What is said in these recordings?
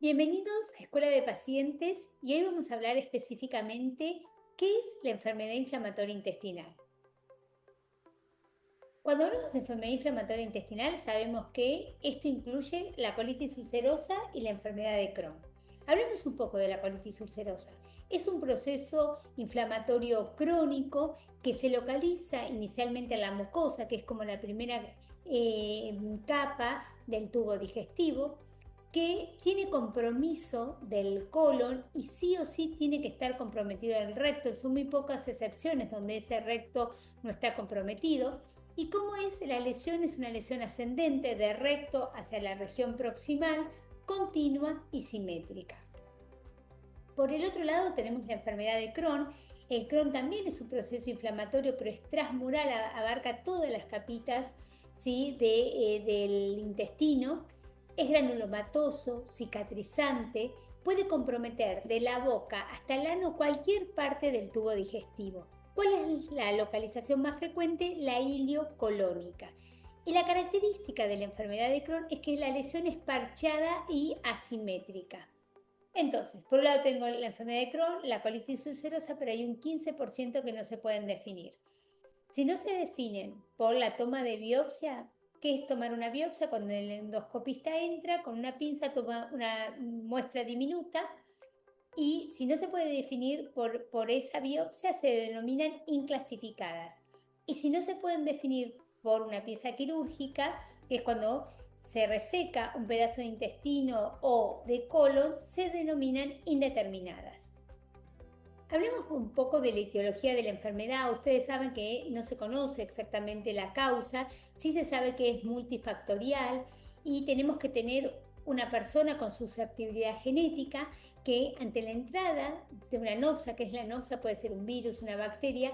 Bienvenidos a Escuela de Pacientes y hoy vamos a hablar específicamente qué es la enfermedad inflamatoria intestinal. Cuando hablamos de enfermedad inflamatoria intestinal sabemos que esto incluye la colitis ulcerosa y la enfermedad de Crohn. Hablemos un poco de la colitis ulcerosa. Es un proceso inflamatorio crónico que se localiza inicialmente en la mucosa, que es como la primera capa del tubo digestivo, que tiene compromiso del colon y sí o sí tiene que estar comprometido el recto. Son muy pocas excepciones donde ese recto no está comprometido. ¿Y cómo es la lesión? Es una lesión ascendente de recto hacia la región proximal, continua y simétrica. Por el otro lado tenemos la enfermedad de Crohn. El Crohn también es un proceso inflamatorio, pero es transmural, abarca todas las capitas, ¿sí? del intestino. Es granulomatoso, cicatrizante, puede comprometer de la boca hasta el ano cualquier parte del tubo digestivo. ¿Cuál es la localización más frecuente? La iliocolónica. Y la característica de la enfermedad de Crohn es que la lesión es parchada y asimétrica. Entonces, por un lado tengo la enfermedad de Crohn, la colitis ulcerosa, pero hay un 15% que no se pueden definir. Si no se definen por la toma de biopsia, ¿qué es tomar una biopsia? Cuando el endoscopista entra con una pinza, toma una muestra diminuta y si no se puede definir por esa biopsia, se denominan inclasificadas. Y si no se pueden definir por una pieza quirúrgica, que es cuando se reseca un pedazo de intestino o de colon, se denominan indeterminadas. Hablemos un poco de la etiología de la enfermedad. Ustedes saben que no se conoce exactamente la causa, sí se sabe que es multifactorial y tenemos que tener una persona con susceptibilidad genética que ante la entrada de una noxa, que es la noxa, puede ser un virus, una bacteria,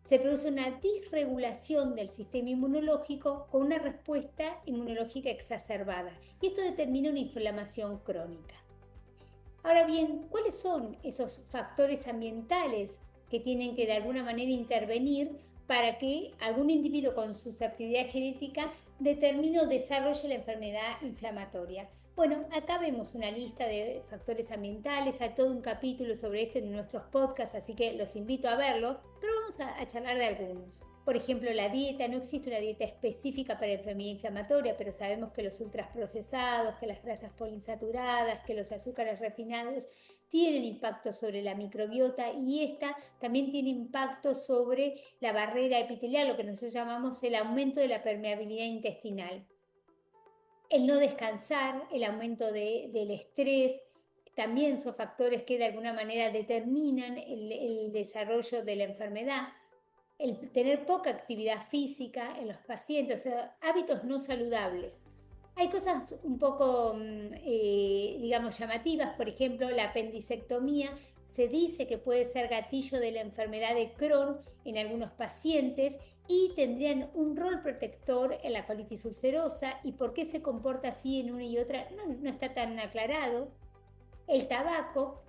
se produce una disregulación del sistema inmunológico con una respuesta inmunológica exacerbada y esto determina una inflamación crónica. Ahora bien, ¿cuáles son esos factores ambientales que tienen que de alguna manera intervenir para que algún individuo con susceptibilidad genética determine o desarrolle la enfermedad inflamatoria? Bueno, acá vemos una lista de factores ambientales, hay todo un capítulo sobre esto en nuestros podcasts, así que los invito a verlo, pero vamos a charlar de algunos. Por ejemplo, la dieta, no existe una dieta específica para la enfermedad inflamatoria, pero sabemos que los ultraprocesados, que las grasas poliinsaturadas, que los azúcares refinados tienen impacto sobre la microbiota y esta también tiene impacto sobre la barrera epitelial, lo que nosotros llamamos el aumento de la permeabilidad intestinal. El no descansar, el aumento del estrés, también son factores que de alguna manera determinan el desarrollo de la enfermedad. El tener poca actividad física en los pacientes, o sea, hábitos no saludables. Hay cosas un poco, digamos, llamativas, por ejemplo, la apendicectomía se dice que puede ser gatillo de la enfermedad de Crohn en algunos pacientes y tendrían un rol protector en la colitis ulcerosa. ¿Y por qué se comporta así en una y otra? No está tan aclarado. El tabaco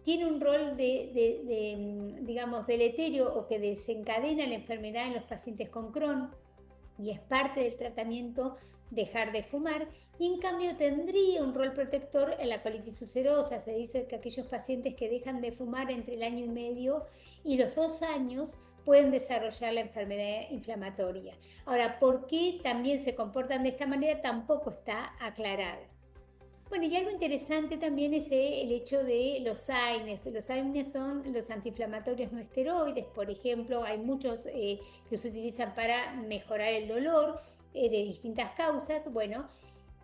tiene un rol digamos, deleterio o que desencadena la enfermedad en los pacientes con Crohn y es parte del tratamiento dejar de fumar y en cambio tendría un rol protector en la colitis ulcerosa. Se dice que aquellos pacientes que dejan de fumar entre el año y medio y los 2 años pueden desarrollar la enfermedad inflamatoria. Ahora, ¿por qué también se comportan de esta manera? Tampoco está aclarado. Bueno, y algo interesante también es el hecho de los AINES. Los AINES son los antiinflamatorios no esteroides, por ejemplo, hay muchos que se utilizan para mejorar el dolor de distintas causas. Bueno,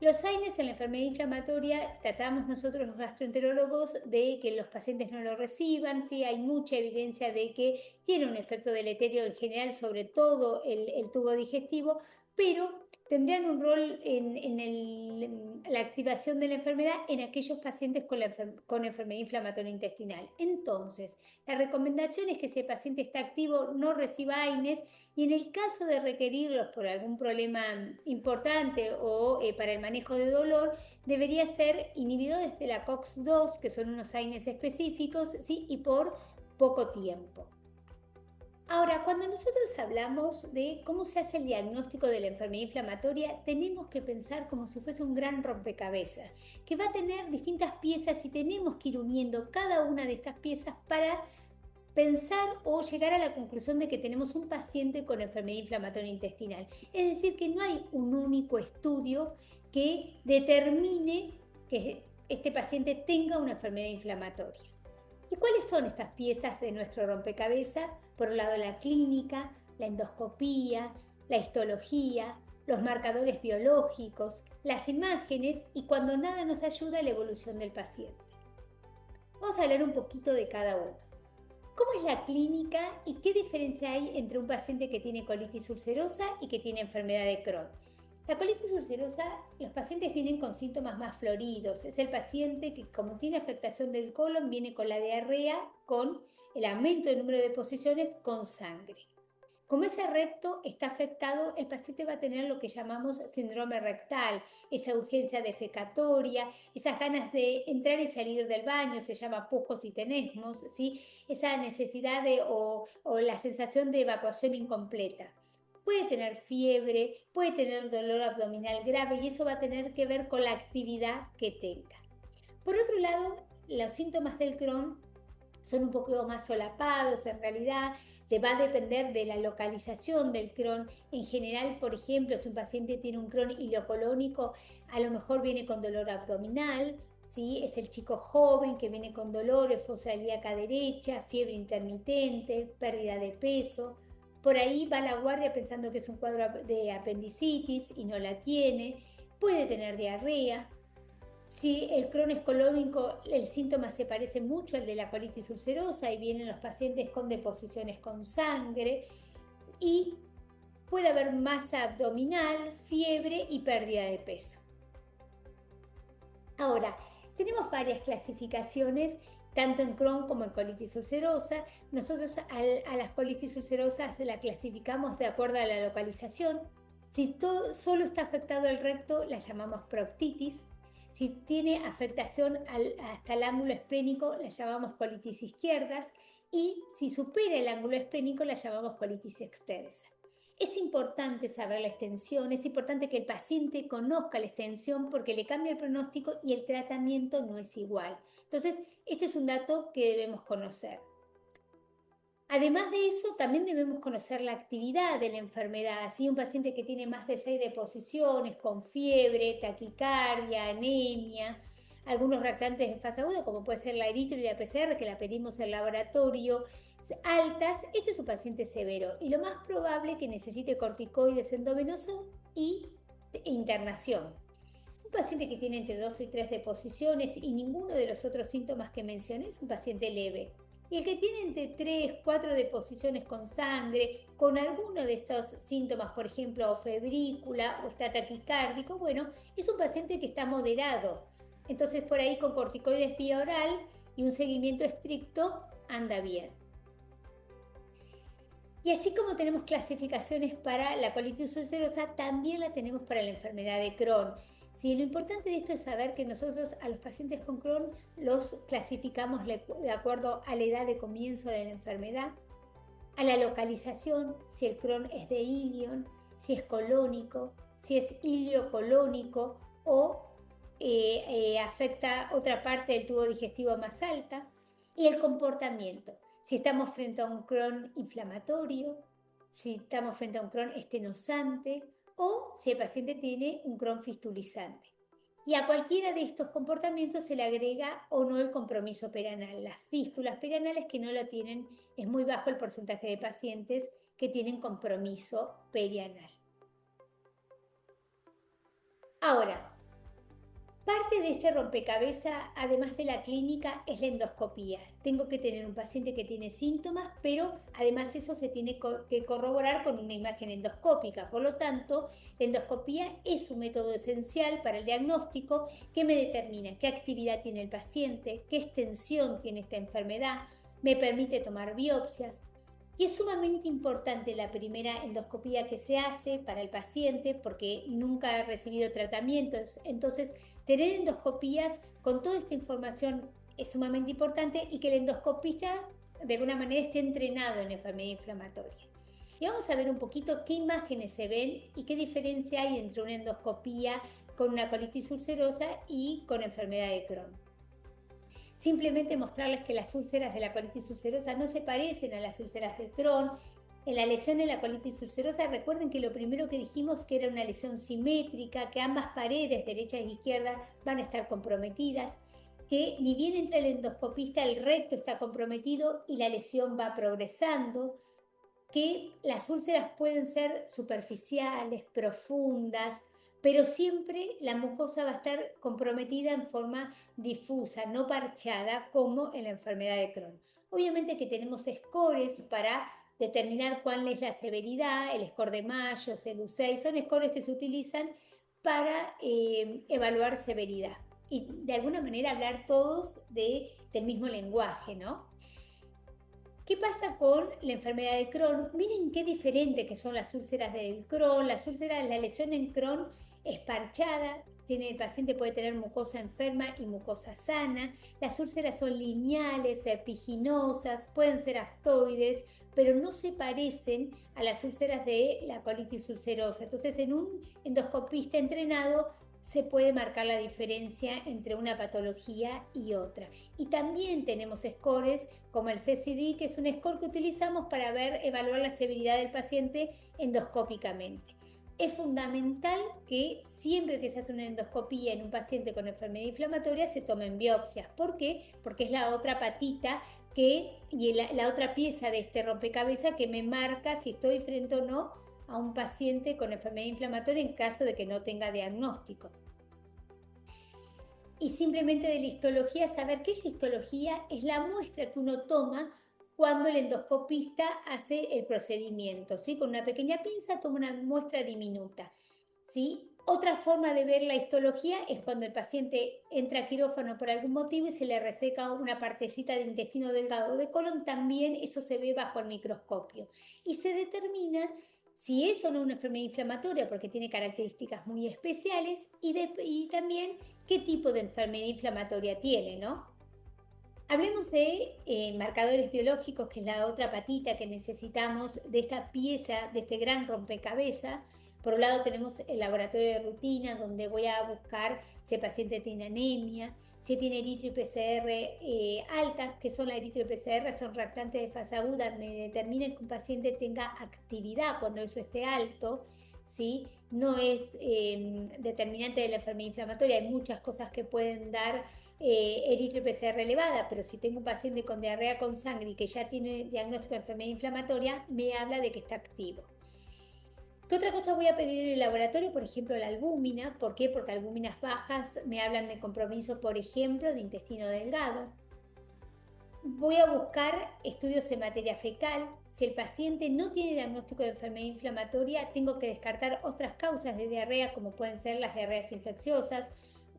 los AINES en la enfermedad inflamatoria tratamos nosotros los gastroenterólogos de que los pacientes no lo reciban, ¿sí? Hay mucha evidencia de que tiene un efecto deleterio en general sobre todo el tubo digestivo, pero tendrían un rol en la activación de la enfermedad en aquellos pacientes con enfermedad inflamatoria intestinal. Entonces, la recomendación es que si el paciente está activo no reciba AINES y en el caso de requerirlos por algún problema importante o para el manejo de dolor, debería ser inhibidores de la COX-2, que son unos AINES específicos, ¿sí? Y por poco tiempo. Ahora, cuando nosotros hablamos de cómo se hace el diagnóstico de la enfermedad inflamatoria, tenemos que pensar como si fuese un gran rompecabezas, que va a tener distintas piezas y tenemos que ir uniendo cada una de estas piezas para pensar o llegar a la conclusión de que tenemos un paciente con enfermedad inflamatoria intestinal. Es decir, que no hay un único estudio que determine que este paciente tenga una enfermedad inflamatoria. ¿Y cuáles son estas piezas de nuestro rompecabezas? Por un lado, la clínica, la endoscopía, la histología, los marcadores biológicos, las imágenes y cuando nada nos ayuda, la evolución del paciente. Vamos a hablar un poquito de cada uno. ¿Cómo es la clínica y qué diferencia hay entre un paciente que tiene colitis ulcerosa y que tiene enfermedad de Crohn? La colitis ulcerosa, los pacientes vienen con síntomas más floridos. Es el paciente que, como tiene afectación del colon, viene con la diarrea, con el aumento del número de posiciones, con sangre. Como ese recto está afectado, el paciente va a tener lo que llamamos síndrome rectal, esa urgencia defecatoria, esas ganas de entrar y salir del baño, se llama pujos y tenesmos, ¿sí? Esa necesidad o la sensación de evacuación incompleta. Puede tener fiebre, puede tener dolor abdominal grave y eso va a tener que ver con la actividad que tenga. Por otro lado, los síntomas del Crohn son un poco más solapados en realidad, te va a depender de la localización del Crohn. En general, por ejemplo, si un paciente tiene un Crohn ileocolónico, a lo mejor viene con dolor abdominal, ¿sí? Es el chico joven que viene con dolores, fosa ilíaca derecha, fiebre intermitente, pérdida de peso. Por ahí va la guardia pensando que es un cuadro de apendicitis y no la tiene. Puede tener diarrea. Si el Crohn es colónico, el síntoma se parece mucho al de la colitis ulcerosa y vienen los pacientes con deposiciones con sangre y puede haber masa abdominal, fiebre y pérdida de peso. Ahora, tenemos varias clasificaciones, tanto en Crohn como en colitis ulcerosa. Nosotros a las colitis ulcerosas la clasificamos de acuerdo a la localización. Si solo está afectado el recto, la llamamos proctitis. Si tiene afectación hasta el ángulo esplénico, la llamamos colitis izquierdas. Y si supera el ángulo esplénico, la llamamos colitis extensa. Es importante saber la extensión, es importante que el paciente conozca la extensión porque le cambia el pronóstico y el tratamiento no es igual. Entonces, este es un dato que debemos conocer. Además de eso, también debemos conocer la actividad de la enfermedad. Si un paciente que tiene más de 6 deposiciones, con fiebre, taquicardia, anemia, algunos reactantes de fase aguda, como puede ser la eritro y la PCR, que la pedimos en laboratorio, altas, este es un paciente severo y lo más probable que necesite corticoides endovenosos y internación. Un paciente que tiene entre 2 y 3 deposiciones y ninguno de los otros síntomas que mencioné es un paciente leve. Y el que tiene entre 3, 4 deposiciones con sangre, con alguno de estos síntomas, por ejemplo, febrícula o está taquicárdico, bueno, es un paciente que está moderado. Entonces, por ahí con corticoides vía oral y un seguimiento estricto, anda bien. Y así como tenemos clasificaciones para la colitis ulcerosa, también la tenemos para la enfermedad de Crohn. Sí, lo importante de esto es saber que nosotros a los pacientes con Crohn los clasificamos de acuerdo a la edad de comienzo de la enfermedad, a la localización, si el Crohn es de ilion, si es colónico, si es iliocolónico o afecta otra parte del tubo digestivo más alta, y el comportamiento, si estamos frente a un Crohn inflamatorio, si estamos frente a un Crohn estenosante o si el paciente tiene un Crohn fistulizante. Y a cualquiera de estos comportamientos se le agrega o no el compromiso perianal. Las fístulas perianales que no lo tienen, es muy bajo el porcentaje de pacientes que tienen compromiso perianal. Ahora, parte de este rompecabezas, además de la clínica, es la endoscopía. Tengo que tener un paciente que tiene síntomas, pero además eso se tiene que corroborar con una imagen endoscópica. Por lo tanto, la endoscopía es un método esencial para el diagnóstico que me determina qué actividad tiene el paciente, qué extensión tiene esta enfermedad, me permite tomar biopsias. Y es sumamente importante la primera endoscopía que se hace para el paciente porque nunca ha recibido tratamientos. Entonces, tener endoscopías con toda esta información es sumamente importante y que el endoscopista de alguna manera esté entrenado en la enfermedad inflamatoria. Y vamos a ver un poquito qué imágenes se ven y qué diferencia hay entre una endoscopía con una colitis ulcerosa y con enfermedad de Crohn. Simplemente mostrarles que las úlceras de la colitis ulcerosa no se parecen a las úlceras de Crohn. En la lesión en la colitis ulcerosa, recuerden que lo primero que dijimos que era una lesión simétrica, que ambas paredes, derecha e izquierda, van a estar comprometidas, que ni bien entra el endoscopista, el recto está comprometido y la lesión va progresando, que las úlceras pueden ser superficiales, profundas, pero siempre la mucosa va a estar comprometida en forma difusa, no parchada, como en la enfermedad de Crohn. Obviamente que tenemos scores para determinar cuál es la severidad, el score de Mayos, el U6, son scores que se utilizan para evaluar severidad y de alguna manera hablar todos del mismo lenguaje, ¿no? ¿Qué pasa con la enfermedad de Crohn? Miren qué diferente que son las úlceras del Crohn. Las úlceras, la lesión en Crohn es parchada, el paciente puede tener mucosa enferma y mucosa sana. Las úlceras son lineales, serpiginosas, pueden ser aftoides, pero no se parecen a las úlceras de la colitis ulcerosa. Entonces, en un endoscopista entrenado se puede marcar la diferencia entre una patología y otra. Y también tenemos scores como el CCD, que es un score que utilizamos para evaluar la severidad del paciente endoscópicamente. Es fundamental que siempre que se hace una endoscopía en un paciente con enfermedad inflamatoria se tomen biopsias. ¿Por qué? Porque es la otra patita y la otra pieza de este rompecabezas que me marca si estoy frente o no a un paciente con enfermedad inflamatoria en caso de que no tenga diagnóstico. Y simplemente de la histología, saber qué es la histología, es la muestra que uno toma cuando el endoscopista hace el procedimiento, ¿sí? Con una pequeña pinza toma una muestra diminuta, ¿sí? Otra forma de ver la histología es cuando el paciente entra a quirófano por algún motivo y se le reseca una partecita de intestino delgado o de colon, también eso se ve bajo el microscopio. Y se determina si es o no una enfermedad inflamatoria, porque tiene características muy especiales, y también qué tipo de enfermedad inflamatoria tiene, ¿no? Hablemos de marcadores biológicos, que es la otra patita que necesitamos de esta pieza, de este gran rompecabezas. Por un lado tenemos el laboratorio de rutina, donde voy a buscar si el paciente tiene anemia, si tiene eritro y PCR altas, que son la eritro y PCR, son reactantes de fase aguda, me determinan que un paciente tenga actividad cuando eso esté alto, ¿sí? No es determinante de la enfermedad inflamatoria, hay muchas cosas que pueden dar eritro y PCR elevada, pero si tengo un paciente con diarrea con sangre y que ya tiene diagnóstico de enfermedad inflamatoria, me habla de que está activo. ¿Qué otra cosa voy a pedir en el laboratorio? Por ejemplo, la albúmina. ¿Por qué? Porque albúminas bajas me hablan de compromiso, por ejemplo, de intestino delgado. Voy a buscar estudios en materia fecal. Si el paciente no tiene diagnóstico de enfermedad inflamatoria, tengo que descartar otras causas de diarrea, como pueden ser las diarreas infecciosas,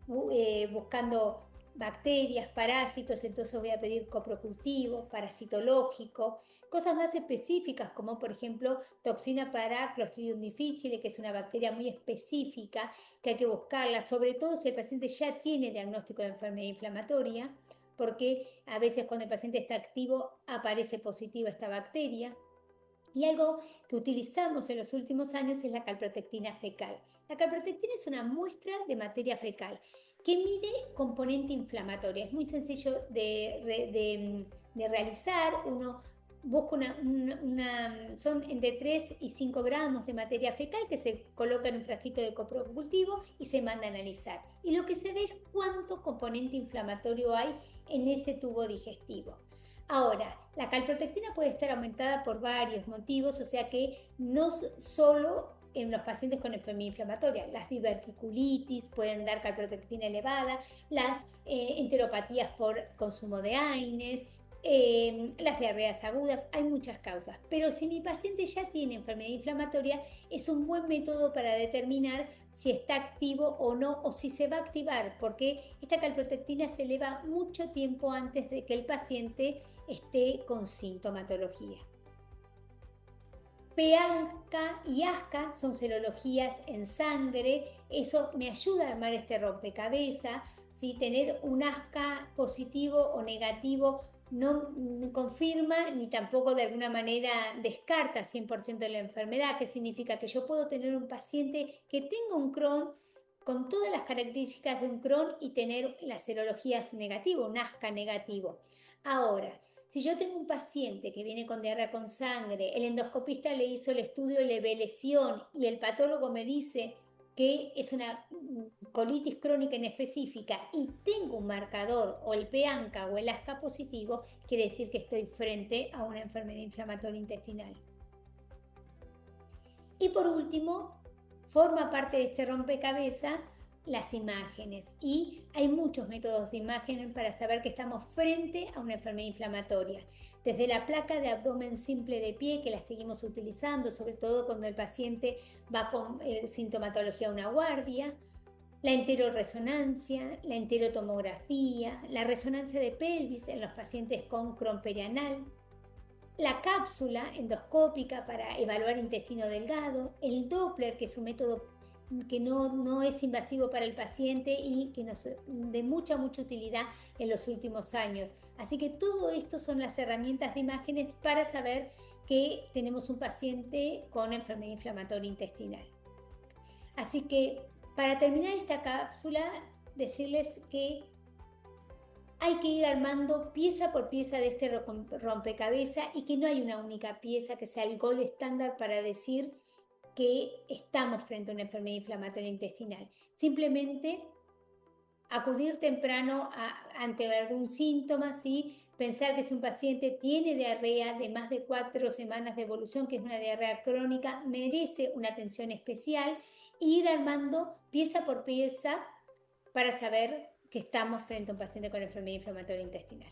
buscando bacterias, parásitos, entonces voy a pedir coprocultivo, parasitológico, cosas más específicas como por ejemplo toxina para Clostridium difficile, que es una bacteria muy específica que hay que buscarla, sobre todo si el paciente ya tiene diagnóstico de enfermedad inflamatoria, porque a veces cuando el paciente está activo aparece positiva esta bacteria. Y algo que utilizamos en los últimos años es la calprotectina fecal. La calprotectina es una muestra de materia fecal que mide componente inflamatoria. Es muy sencillo de realizar. Uno busca son entre 3 y 5 gramos de materia fecal que se coloca en un frasquito de coprocultivo y se manda a analizar. Y lo que se ve es cuánto componente inflamatorio hay en ese tubo digestivo. Ahora, la calprotectina puede estar aumentada por varios motivos, o sea que no solo en los pacientes con enfermedad inflamatoria, las diverticulitis pueden dar calprotectina elevada, las enteropatías por consumo de AINES, las diarreas agudas, hay muchas causas. Pero si mi paciente ya tiene enfermedad inflamatoria, es un buen método para determinar si está activo o no, o si se va a activar, porque esta calprotectina se eleva mucho tiempo antes de que el paciente esté con sintomatología. PASCA y ASCA son serologías en sangre, eso me ayuda a armar este rompecabezas, ¿sí? Tener un ASCA positivo o negativo no confirma ni tampoco de alguna manera descarta 100% de la enfermedad, que significa que yo puedo tener un paciente que tenga un Crohn con todas las características de un Crohn y tener las serologías negativo, un ASCA negativo. Ahora, si yo tengo un paciente que viene con diarrea con sangre, el endoscopista le hizo el estudio, le ve lesión y el patólogo me dice que es una colitis crónica en específica y tengo un marcador o el PANCA o el ASCA positivo, quiere decir que estoy frente a una enfermedad inflamatoria intestinal. Y por último, forma parte de este rompecabezas las imágenes, y hay muchos métodos de imagen para saber que estamos frente a una enfermedad inflamatoria. Desde la placa de abdomen simple de pie, que la seguimos utilizando, sobre todo cuando el paciente va con sintomatología a una guardia, la enteroresonancia, la enterotomografía, la resonancia de pelvis en los pacientes con Crohn perianal, la cápsula endoscópica para evaluar intestino delgado, el Doppler, que es un método que no es invasivo para el paciente y que nos de mucha utilidad en los últimos años. Así que todo esto son las herramientas de imágenes para saber que tenemos un paciente con enfermedad inflamatoria intestinal. Así que para terminar esta cápsula, decirles que hay que ir armando pieza por pieza de este rompecabezas y que no hay una única pieza que sea el gol estándar para decir que estamos frente a una enfermedad inflamatoria intestinal. Simplemente acudir temprano ante algún síntoma, ¿sí? Pensar que si un paciente tiene diarrea de más de 4 semanas de evolución, que es una diarrea crónica, merece una atención especial, e ir armando pieza por pieza para saber que estamos frente a un paciente con enfermedad inflamatoria intestinal.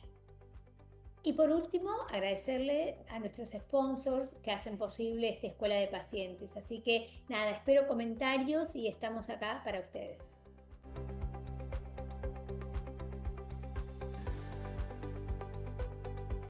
Y por último, agradecerle a nuestros sponsors que hacen posible esta escuela de pacientes. Así que nada, espero comentarios y estamos acá para ustedes.